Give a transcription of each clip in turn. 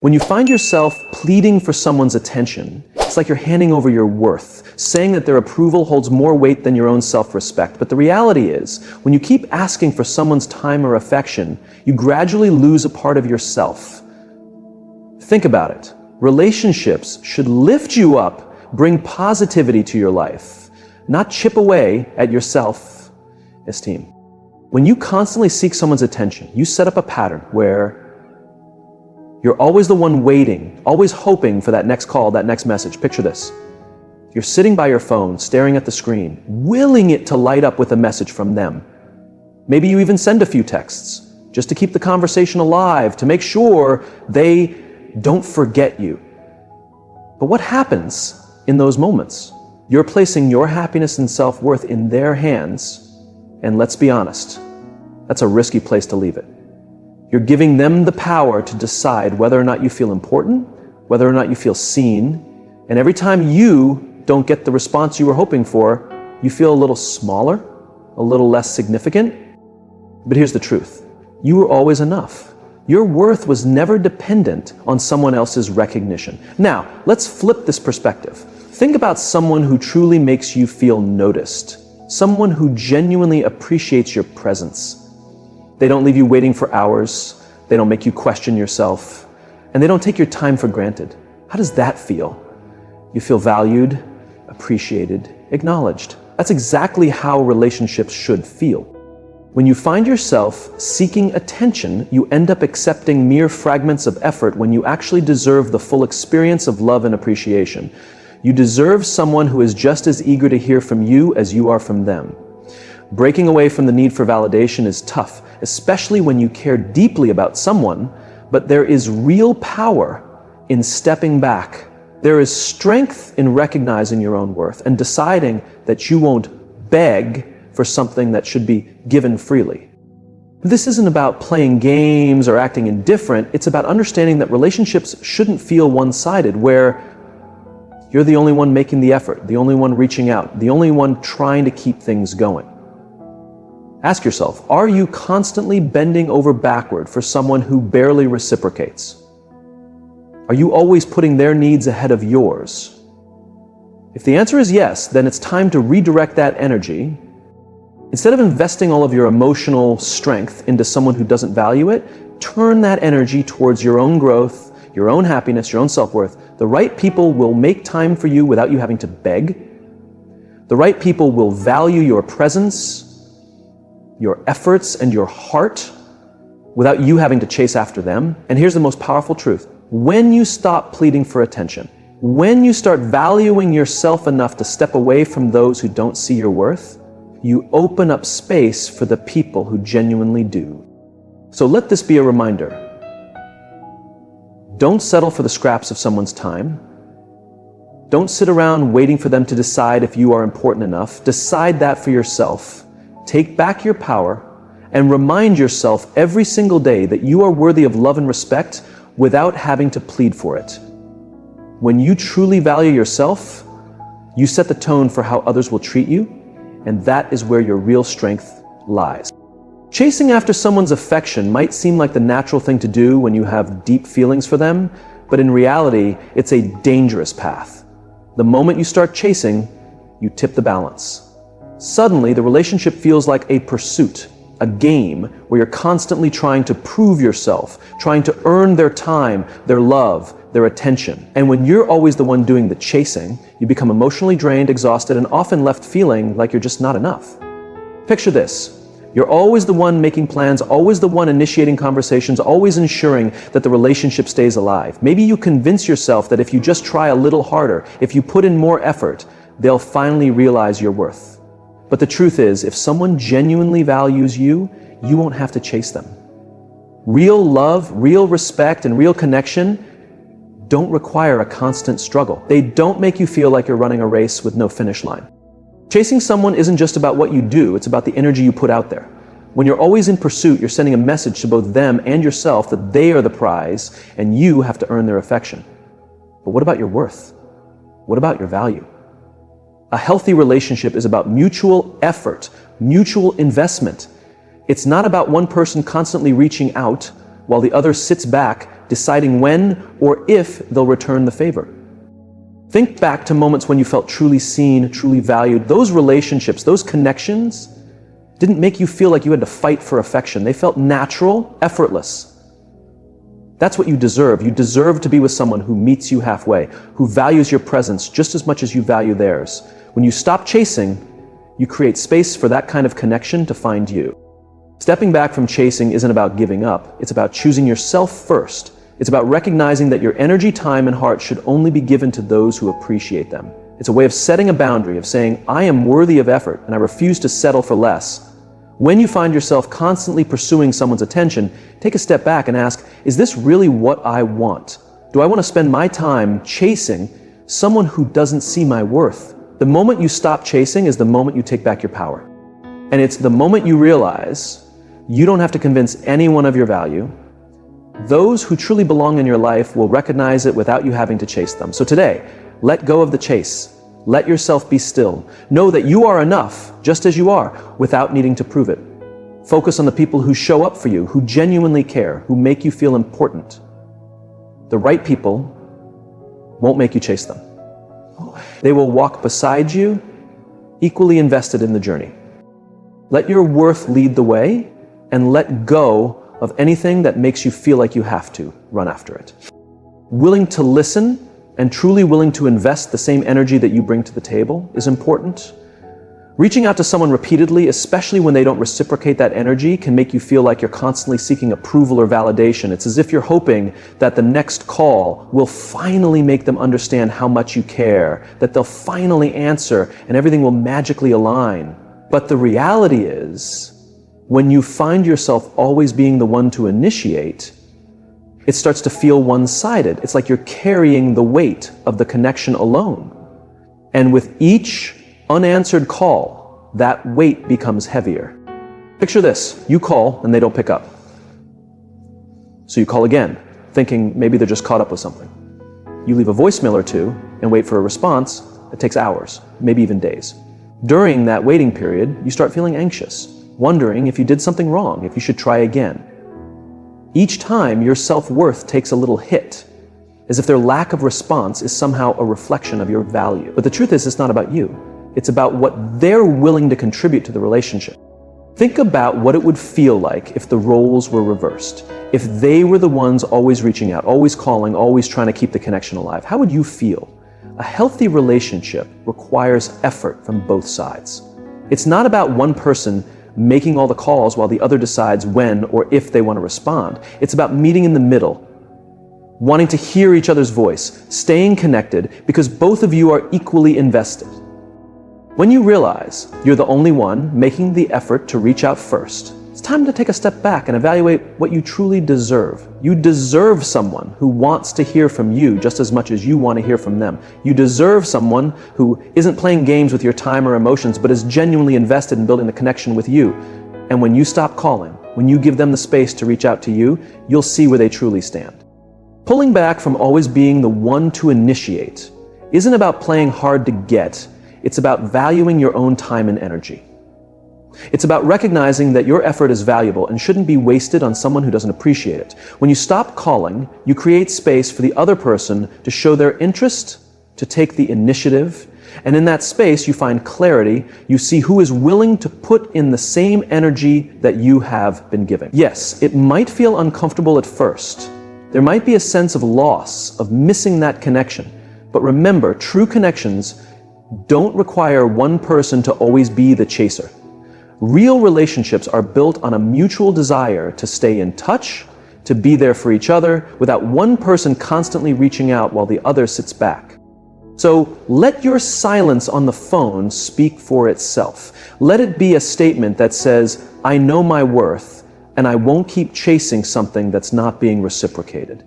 When you find yourself pleading for someone's attention, it's like you're handing over your worth, saying that their approval holds more weight than your own self-respect. But the reality is, when you keep asking for someone's time or affection, you gradually lose a part of yourself. Think about it. Relationships should lift you up, bring positivity to your life, not chip away at your self-esteem. When you constantly seek someone's attention, you set up a pattern where you're always the one waiting, always hoping for that next call, that next message. Picture this. You're sitting by your phone, staring at the screen, willing it to light up with a message from them. Maybe you even send a few texts just to keep the conversation alive, to make sure they don't forget you. But what happens in those moments? You're placing your happiness and self-worth in their hands, and let's be honest, that's a risky place to leave it. You're giving them the power to decide whether or not you feel important, whether or not you feel seen, and every time you don't get the response you were hoping for, you feel a little smaller, a little less significant. But here's the truth. You were always enough. Your worth was never dependent on someone else's recognition. Now, let's flip this perspective. Think about someone who truly makes you feel noticed, someone who genuinely appreciates your presence. They don't leave you waiting for hours, they don't make you question yourself, and they don't take your time for granted. How does that feel? You feel valued, appreciated, acknowledged. That's exactly how relationships should feel. When you find yourself seeking attention, you end up accepting mere fragments of effort when you actually deserve the full experience of love and appreciation. You deserve someone who is just as eager to hear from you as you are from them. Breaking away from the need for validation is tough, especially when you care deeply about someone, but there is real power in stepping back. There is strength in recognizing your own worth and deciding that you won't beg for something that should be given freely. This isn't about playing games or acting indifferent. It's about understanding that relationships shouldn't feel one-sided, where you're the only one making the effort, the only one reaching out, the only one trying to keep things going. Ask yourself, are you constantly bending over backward for someone who barely reciprocates? Are you always putting their needs ahead of yours? If the answer is yes, then it's time to redirect that energy. Instead of investing all of your emotional strength into someone who doesn't value it, turn that energy towards your own growth, your own happiness, your own self-worth. The right people will make time for you without you having to beg. The right people will value your presence, your efforts, and your heart without you having to chase after them. And here's the most powerful truth. When you stop pleading for attention, when you start valuing yourself enough to step away from those who don't see your worth, you open up space for the people who genuinely do. So let this be a reminder. Don't settle for the scraps of someone's time. Don't sit around waiting for them to decide if you are important enough. Decide that for yourself. Take back your power and remind yourself every single day that you are worthy of love and respect without having to plead for it. When you truly value yourself, you set the tone for how others will treat you, and that is where your real strength lies. Chasing after someone's affection might seem like the natural thing to do when you have deep feelings for them, but in reality, it's a dangerous path. The moment you start chasing, you tip the balance. Suddenly, the relationship feels like a pursuit, a game where you're constantly trying to prove yourself, trying to earn their time, their love, their attention. And when you're always the one doing the chasing, you become emotionally drained, exhausted, and often left feeling like you're just not enough. Picture this. You're always the one making plans, always the one initiating conversations, always ensuring that the relationship stays alive. Maybe you convince yourself that if you just try a little harder, if you put in more effort, they'll finally realize your worth. But the truth is, if someone genuinely values you, you won't have to chase them. Real love, real respect, and real connection don't require a constant struggle. They don't make you feel like you're running a race with no finish line. Chasing someone isn't just about what you do, it's about the energy you put out there. When you're always in pursuit, you're sending a message to both them and yourself that they are the prize and you have to earn their affection. But what about your worth? What about your value? A healthy relationship is about mutual effort, mutual investment. It's not about one person constantly reaching out while the other sits back deciding when or if they'll return the favor. Think back to moments when you felt truly seen, truly valued. Those relationships, those connections didn't make you feel like you had to fight for affection. They felt natural, effortless. That's what you deserve. You deserve to be with someone who meets you halfway, who values your presence just as much as you value theirs. When you stop chasing, you create space for that kind of connection to find you. Stepping back from chasing isn't about giving up. It's about choosing yourself first. It's about recognizing that your energy, time, and heart should only be given to those who appreciate them. It's a way of setting a boundary, of saying, I am worthy of effort and I refuse to settle for less. When you find yourself constantly pursuing someone's attention, take a step back and ask, is this really what I want? Do I want to spend my time chasing someone who doesn't see my worth? The moment you stop chasing is the moment you take back your power. And it's the moment you realize you don't have to convince anyone of your value. Those who truly belong in your life will recognize it without you having to chase them. So today, let go of the chase. Let yourself be still. Know that you are enough, just as you are, without needing to prove it. Focus on the people who show up for you, who genuinely care, who make you feel important. The right people won't make you chase them. They will walk beside you, equally invested in the journey. Let your worth lead the way, and let go of anything that makes you feel like you have to run after it. Willing to listen and truly willing to invest the same energy that you bring to the table is important. Reaching out to someone repeatedly, especially when they don't reciprocate that energy, can make you feel like you're constantly seeking approval or validation. It's as if you're hoping that the next call will finally make them understand how much you care, that they'll finally answer and everything will magically align. But the reality is, when you find yourself always being the one to initiate, it starts to feel one-sided. It's like you're carrying the weight of the connection alone. And with each unanswered call, that weight becomes heavier. Picture this, you call and they don't pick up. So you call again, thinking maybe they're just caught up with something. You leave a voicemail or two and wait for a response. It takes hours, maybe even days. During that waiting period, you start feeling anxious, wondering if you did something wrong, if you should try again. Each time, your self-worth takes a little hit, as if their lack of response is somehow a reflection of your value. But the truth is, it's not about you. It's about what they're willing to contribute to the relationship. Think about what it would feel like if the roles were reversed. If they were the ones always reaching out, always calling, always trying to keep the connection alive. How would you feel? A healthy relationship requires effort from both sides. It's not about one person making all the calls while the other decides when or if they want to respond. It's about meeting in the middle, wanting to hear each other's voice, staying connected because both of you are equally invested. When you realize you're the only one making the effort to reach out first, it's time to take a step back and evaluate what you truly deserve. You deserve someone who wants to hear from you just as much as you want to hear from them. You deserve someone who isn't playing games with your time or emotions, but is genuinely invested in building the connection with you. And when you stop calling, when you give them the space to reach out to you, you'll see where they truly stand. Pulling back from always being the one to initiate isn't about playing hard to get. It's about valuing your own time and energy. It's about recognizing that your effort is valuable and shouldn't be wasted on someone who doesn't appreciate it. When you stop calling, you create space for the other person to show their interest, to take the initiative, and in that space you find clarity. You see who is willing to put in the same energy that you have been giving. Yes, it might feel uncomfortable at first. There might be a sense of loss, of missing that connection. But remember, true connections don't require one person to always be the chaser. Real relationships are built on a mutual desire to stay in touch, to be there for each other, without one person constantly reaching out while the other sits back. So let your silence on the phone speak for itself. Let it be a statement that says, I know my worth, and I won't keep chasing something that's not being reciprocated.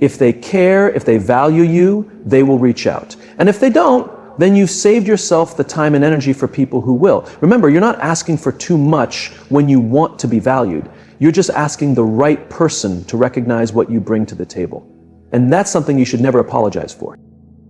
If they care, if they value you, they will reach out. And if they don't, then you've saved yourself the time and energy for people who will. Remember, you're not asking for too much when you want to be valued. You're just asking the right person to recognize what you bring to the table. And that's something you should never apologize for.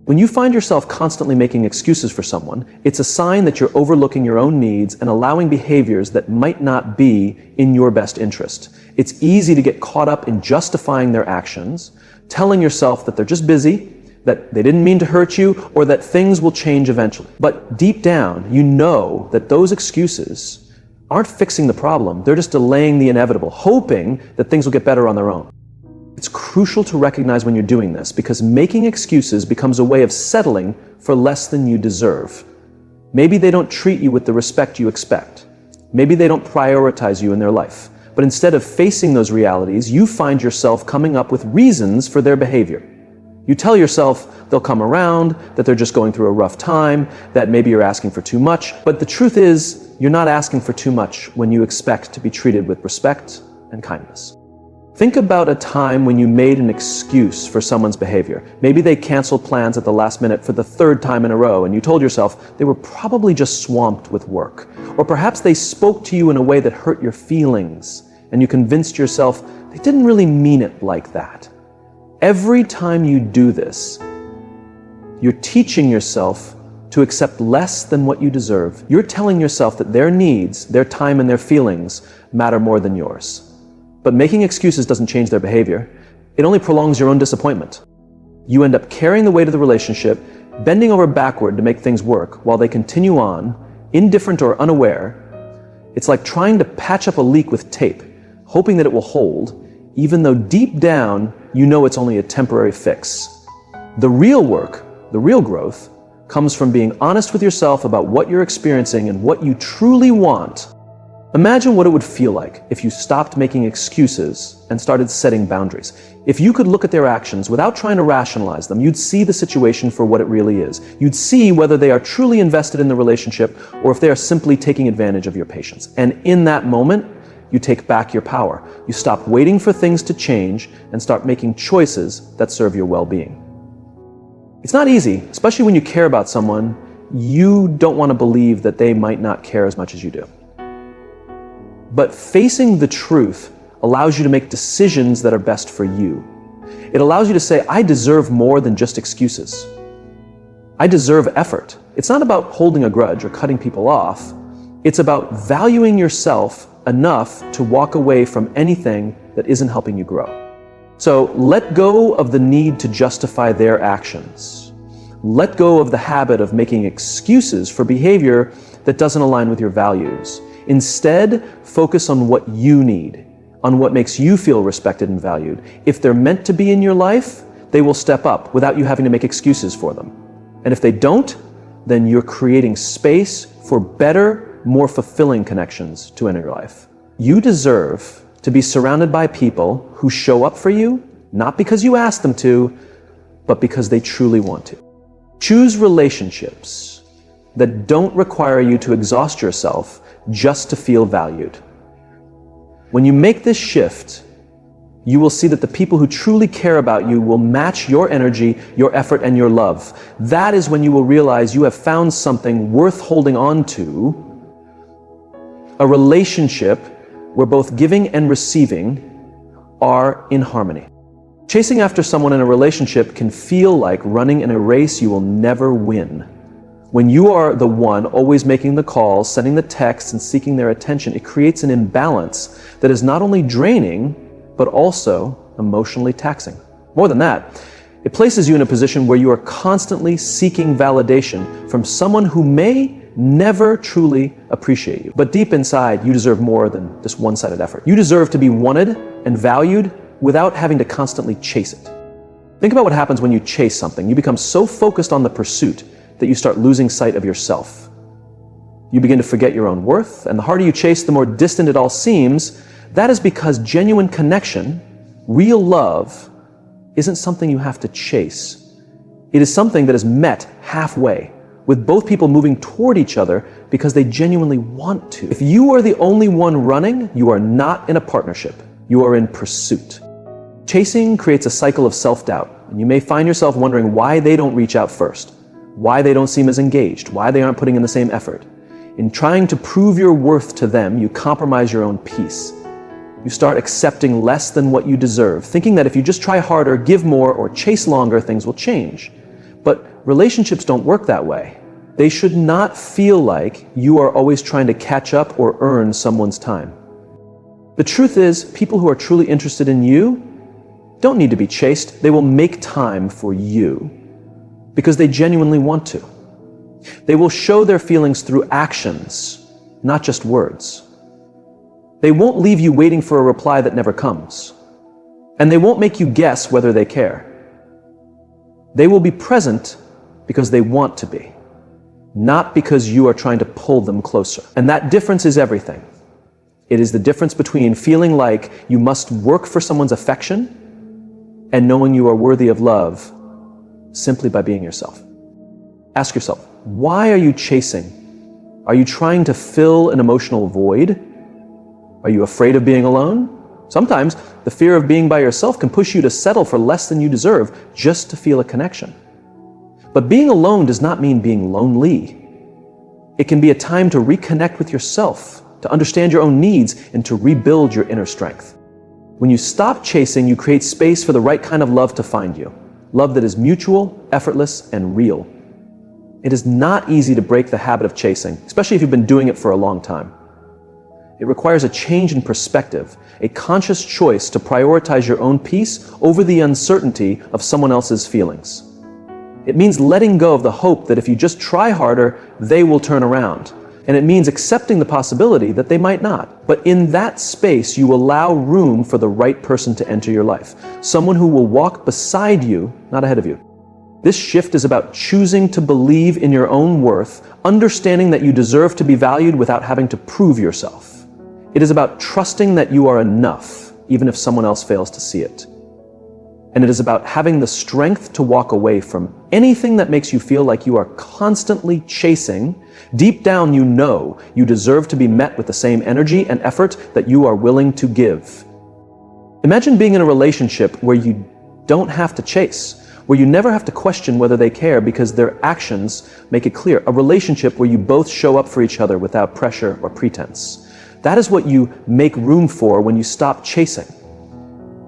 When you find yourself constantly making excuses for someone, it's a sign that you're overlooking your own needs and allowing behaviors that might not be in your best interest. It's easy to get caught up in justifying their actions, telling yourself that they're just busy, that they didn't mean to hurt you, or that things will change eventually. But deep down, you know that those excuses aren't fixing the problem. They're just delaying the inevitable, hoping that things will get better on their own. It's crucial to recognize when you're doing this, because making excuses becomes a way of settling for less than you deserve. Maybe they don't treat you with the respect you expect. Maybe they don't prioritize you in their life. But instead of facing those realities, you find yourself coming up with reasons for their behavior. You tell yourself they'll come around, that they're just going through a rough time, that maybe you're asking for too much. But the truth is, you're not asking for too much when you expect to be treated with respect and kindness. Think about a time when you made an excuse for someone's behavior. Maybe they canceled plans at the last minute for the third time in a row, and you told yourself they were probably just swamped with work. Or perhaps they spoke to you in a way that hurt your feelings, and you convinced yourself they didn't really mean it like that. Every time you do this, you're teaching yourself to accept less than what you deserve. You're telling yourself that their needs, their time, and their feelings matter more than yours. But making excuses doesn't change their behavior. It only prolongs your own disappointment. You end up carrying the weight of the relationship, bending over backward to make things work while they continue on, indifferent or unaware. It's like trying to patch up a leak with tape, hoping that it will hold, even though deep down you know it's only a temporary fix. The real work, the real growth, comes from being honest with yourself about what you're experiencing and what you truly want. Imagine what it would feel like if you stopped making excuses and started setting boundaries. If you could look at their actions without trying to rationalize them, you'd see the situation for what it really is. You'd see whether they are truly invested in the relationship or if they are simply taking advantage of your patience. And in that moment, you take back your power. You stop waiting for things to change and start making choices that serve your well-being. It's not easy, especially when you care about someone. You don't want to believe that they might not care as much as you do. But facing the truth allows you to make decisions that are best for you. It allows you to say, I deserve more than just excuses. I deserve effort. It's not about holding a grudge or cutting people off. It's about valuing yourself enough to walk away from anything that isn't helping you grow. So let go of the need to justify their actions. Let go of the habit of making excuses for behavior that doesn't align with your values. Instead, focus on what you need, on what makes you feel respected and valued. If they're meant to be in your life, they will step up without you having to make excuses for them. And if they don't, then you're creating space for better, more fulfilling connections to enter your life. You deserve to be surrounded by people who show up for you, not because you asked them to, but because they truly want to. Choose relationships that don't require you to exhaust yourself just to feel valued. When you make this shift, you will see that the people who truly care about you will match your energy, your effort, and your love. That is when you will realize you have found something worth holding on to, a relationship where both giving and receiving are in harmony. Chasing after someone in a relationship can feel like running in a race you will never win. When you are the one always making the calls, sending the texts, and seeking their attention, it creates an imbalance that is not only draining, but also emotionally taxing. More than that, it places you in a position where you are constantly seeking validation from someone who may never truly appreciate you. But deep inside, you deserve more than this one-sided effort. You deserve to be wanted and valued without having to constantly chase it. Think about what happens when you chase something. You become so focused on the pursuit that you start losing sight of yourself. You begin to forget your own worth, and the harder you chase, the more distant it all seems. That is because genuine connection, real love, isn't something you have to chase. It is something that is met halfway, with both people moving toward each other because they genuinely want to. If you are the only one running, you are not in a partnership. You are in pursuit. Chasing creates a cycle of self-doubt, and you may find yourself wondering why they don't reach out first, why they don't seem as engaged, why they aren't putting in the same effort. In trying to prove your worth to them, you compromise your own peace. You start accepting less than what you deserve, thinking that if you just try harder, give more, or chase longer, things will change. But relationships don't work that way. They should not feel like you are always trying to catch up or earn someone's time. The truth is, people who are truly interested in you don't need to be chased. They will make time for you because they genuinely want to. They will show their feelings through actions, not just words. They won't leave you waiting for a reply that never comes. And they won't make you guess whether they care. They will be present because they want to be, not because you are trying to pull them closer. And that difference is everything. It is the difference between feeling like you must work for someone's affection and knowing you are worthy of love simply by being yourself. Ask yourself, why are you chasing? Are you trying to fill an emotional void? Are you afraid of being alone? Sometimes the fear of being by yourself can push you to settle for less than you deserve just to feel a connection. But being alone does not mean being lonely. It can be a time to reconnect with yourself, to understand your own needs, and to rebuild your inner strength. When you stop chasing, you create space for the right kind of love to find you. Love that is mutual, effortless, and real. It is not easy to break the habit of chasing, especially if you've been doing it for a long time. It requires a change in perspective, a conscious choice to prioritize your own peace over the uncertainty of someone else's feelings. It means letting go of the hope that if you just try harder, they will turn around. And it means accepting the possibility that they might not. But in that space, you allow room for the right person to enter your life. Someone who will walk beside you, not ahead of you. This shift is about choosing to believe in your own worth, understanding that you deserve to be valued without having to prove yourself. It is about trusting that you are enough, even if someone else fails to see it. And it is about having the strength to walk away from anything that makes you feel like you are constantly chasing. Deep down, you know you deserve to be met with the same energy and effort that you are willing to give. Imagine being in a relationship where you don't have to chase, where you never have to question whether they care because their actions make it clear. A relationship where you both show up for each other without pressure or pretense. That is what you make room for when you stop chasing.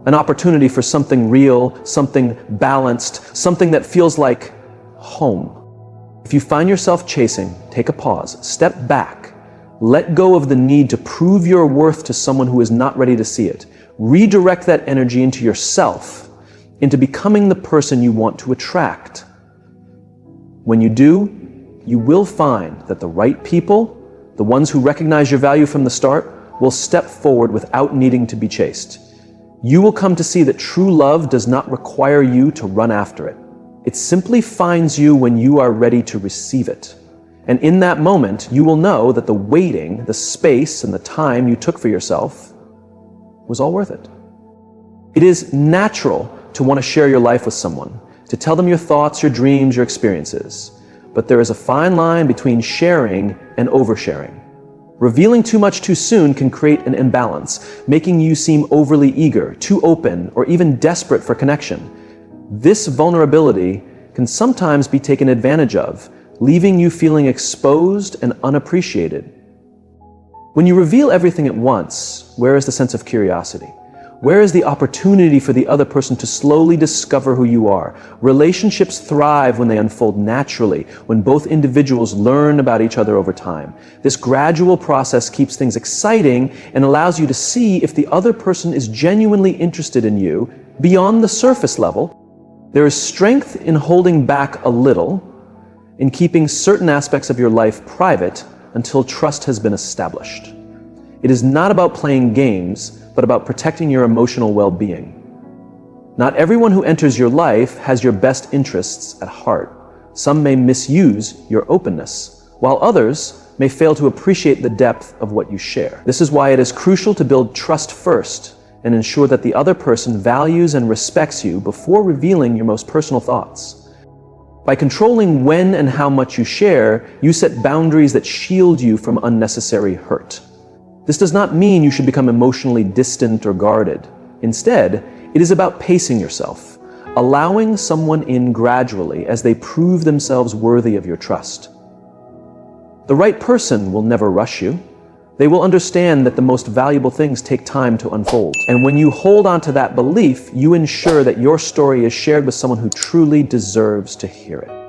An opportunity for something real, something balanced, something that feels like home. If you find yourself chasing, take a pause, step back, let go of the need to prove your worth to someone who is not ready to see it. Redirect that energy into yourself, into becoming the person you want to attract. When you do, you will find that the right people, the ones who recognize your value from the start, will step forward without needing to be chased. You will come to see that true love does not require you to run after it. It simply finds you when you are ready to receive it. And in that moment, you will know that the waiting, the space, and the time you took for yourself was all worth it. It is natural to want to share your life with someone, to tell them your thoughts, your dreams, your experiences. But there is a fine line between sharing and oversharing. Revealing too much too soon can create an imbalance, making you seem overly eager, too open, or even desperate for connection. This vulnerability can sometimes be taken advantage of, leaving you feeling exposed and unappreciated. When you reveal everything at once, where is the sense of curiosity? Where is the opportunity for the other person to slowly discover who you are? Relationships thrive when they unfold naturally, when both individuals learn about each other over time. This gradual process keeps things exciting and allows you to see if the other person is genuinely interested in you beyond the surface level. There is strength in holding back a little, in keeping certain aspects of your life private until trust has been established. It is not about playing games, but about protecting your emotional well-being. Not everyone who enters your life has your best interests at heart. Some may misuse your openness, while others may fail to appreciate the depth of what you share. This is why it is crucial to build trust first and ensure that the other person values and respects you before revealing your most personal thoughts. By controlling when and how much you share, you set boundaries that shield you from unnecessary hurt. This does not mean you should become emotionally distant or guarded. Instead, it is about pacing yourself, allowing someone in gradually as they prove themselves worthy of your trust. The right person will never rush you. They will understand that the most valuable things take time to unfold. And when you hold on to that belief, you ensure that your story is shared with someone who truly deserves to hear it.